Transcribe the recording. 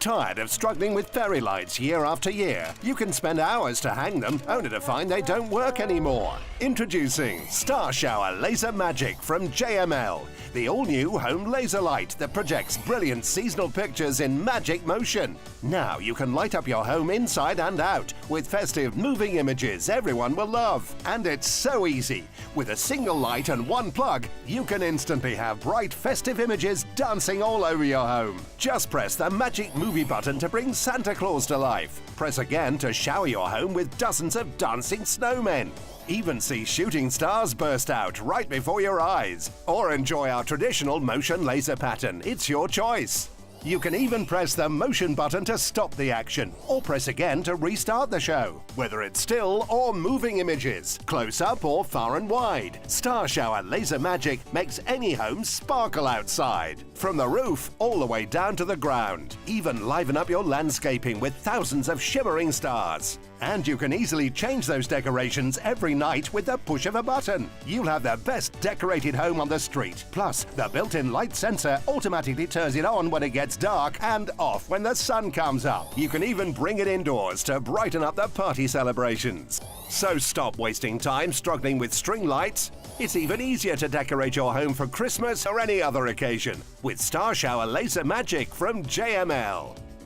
Tired of struggling with fairy lights year after year? You can spend hours to hang them, only to find they don't work anymore. Introducing Star Shower Laser Magic from JML, the all-new home laser light that projects brilliant seasonal pictures in magic motion. Now you can light up your home inside and out with festive moving images everyone will love. And it's so easy. With a single light and one plug, you can instantly have bright festive images dancing all over your home. Just press the magic movie button button to bring Santa Claus to life. Press again to shower your home with dozens of dancing snowmen. Even see shooting stars burst out right before your eyes. Or enjoy our traditional motion laser pattern. It's your choice. You can even press the motion button to stop the action, or press again to restart the show. Whether it's still or moving images, close up or far and wide, Star Shower Laser Magic makes any home sparkle outside. From the roof all the way down to the ground. Even liven up your landscaping with thousands of shimmering stars. And you can easily change those decorations every night with the push of a button. You'll have the best decorated home on the street. Plus, the built-in light sensor automatically turns it on when it gets dark and off when the sun comes up. You can even bring it indoors to brighten up the party celebrations. So stop wasting time struggling with string lights. It's even easier to decorate your home for Christmas or any other occasion with Star Shower Laser Magic from JML.